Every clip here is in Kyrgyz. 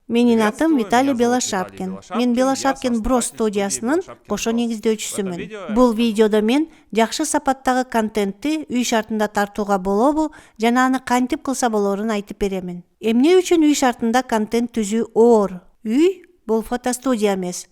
Менин атым Виталий Меня зовут Белошапкин. Виталий Мен Белошапкин, Белошапкин я Бро сооснователь студиясынын студии кошо Белошапкин Бро. негиздөөчүсүмүн. В этом Бул видео видеодо мен жакшы сапаттагы контентти үй шартында тартууга болобу жана аны кантип кылса болоорун айтып беремин. Эмне үчүн үй шартында контент түзүү оор? Үй бул фотостудия эмес.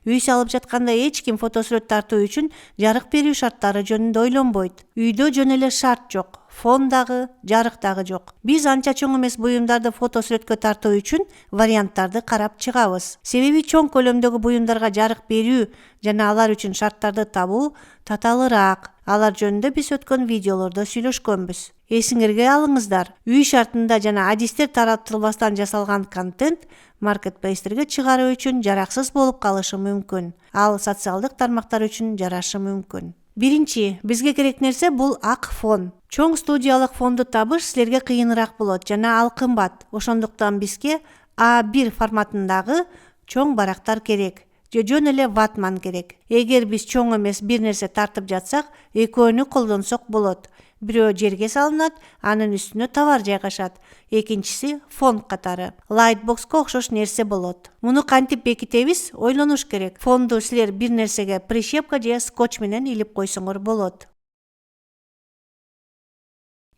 Үй салып жатканда эч ким фотосүрөт тартуу үчүн жарык берүү шарттары жөнүндө ойлонбойт. Үйдө жөн эле шарт жок. Фон дагы, жарык дагы жок. Биз анча чоң эмес буюмдарды фотосүрөткө тартуу үчүн варианттарды карап чыгабыз. Себеби чоң көлөмдөгү буюмдарга жарык берүү жана алар үчүн шарттарды табуу татаалыраак. Алар жөнүндө биз өткөн видеолордо сүйлөшкөнбүз. Эсиңерге алыңыздар. Үй шартында жана адистер таратылбастан жасалган контент маркетплейстерге чыгаруу үчүн жараксыз болуп калышы мүмкүн. Ал социалдык тармактар үчүн жарашы мүмкүн. Биринчи, бизге керек нерсе бул ак фон. Чоң студиялык фонду табыш силерге кыйыныраак болот жана ал кымбат. Ошондуктан бизге A1 форматындагы чоң барактар керек. Жөн эле ватман керек. Эгер биз чоң эмес бир нерсе тартып жатсак, экөөнү колдонсок болот. Бирөө жерге салынат, анын үстүнө товар жайгашат. Экинчиси фон катары. Lightboxко окшош нерсе болот. Муну кантип бекитебиз? Ойлонуш керек. Фонду силер бир нерсеге прищепка же скотч менен илип койсоңор болот.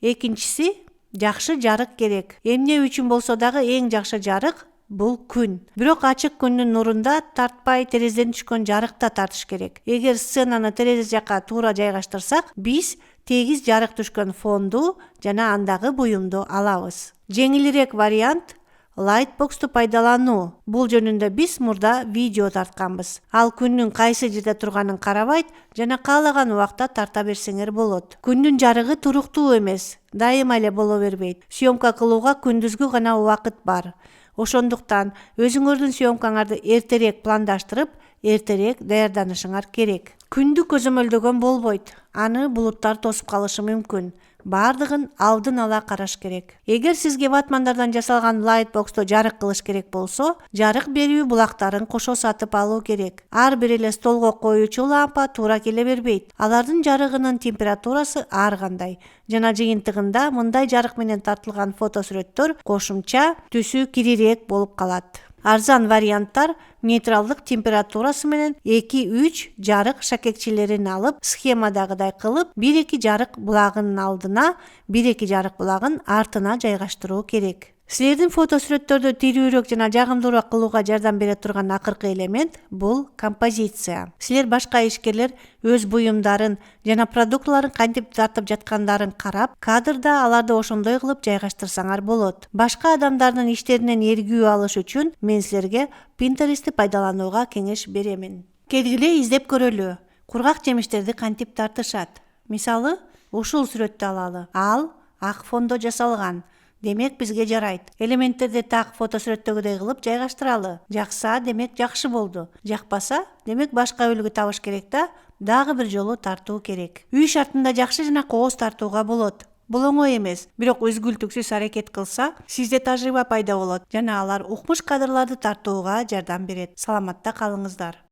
Экинчиси жакшы жарык керек. Эмне үчүн болсо дагы эң жакшы жарык бул күн. Бирок ачык күндүн нурунда тартпай терезеден түшкөн жарыкта тартыш керек. Эгер сценаны терезе жака туура жайгаштырсак, биз тегиз жарык түшкөн фонду жана андагы буюмду алабыз. Жеңилирээк вариант Lightbox'tu пайдалануу. Бул жөнүндө биз мурда видео тартканбыз. Ал күндүн кайсы жерде турганын карабайт жана каалаган убакта тарта берсеңер болот. Күндүн жарыгы туруктуу эмес, дайыма эле боло бербейт. Съемка кылууга күндүзгү гана убакыт бар. Ошондуктан өзүңөрдүн съемкаңарды эртерээк пландаштырып, эртерээк даярданышыңар керек. Күндү көзөмөлдөгөн болбойт. Аны булуттар тосуп калышы мүмкүн. Бардыгын алдын ала караш керек. Эгер сизге ватмандардан жасалган Lightbox'то жарык кылыш керек болсо, жарык берүү булактарын кошо сатып алуу керек. Ар бир эле столго коюучу лампа туура келе бербейт. Алардын жарыгынын температурасы ар кандай. Жана жыйынтыгында мындай жарык менен тартылган фотосүрөттөр кошумча түсү кирирээк болуп калат. Арзан варианттар нейтралдык температурасы менен 2-3 жарык шакекчилерин алып, схемадагыдай кылып, 1-2 жарык булагынын алдына, 1-2 жарык булагын артына жайгаштыруу керек. Силердин фотосүрөттөрдү тирүүрөөк жана жагымдуураак кылууга жардам бере турган акыркы элемент бул композиция. Силер башка ишкерлер өз буюмдарын жана продуктларын кантип тартып жаткандарын карап, кадрда аларды ошондой кылып жайгаштырсаңар болот. Башка адамдардын иштеринен эргүү алыш үчүн мен силерге Pinterest'ти пайдаланууга кеңеш беремин. Келгиле издеп көрөлү. Кургак жемиштерди кантип тартышат? Мисалы, ушул сүрөттү алалы. Ал ак фондо жасалган. Демек бизге жарайт. Элементтерди так фотосүрөттөгүдөй кылып жайгаштыралы. Жакса, демек жакшы болду. Жакпаса, демек башка үлгү табыш керек да, дагы бир жолу тартуу керек. Үй шартында жакшы жана кооз тартууга болот. Бул оңой эмес, бирок үзгүлтүксүз аракет кылса, сизде тажрыйба пайда болот жана алар укмуш кадрларды тартууга жардам берет. Саламатта калыңыздар.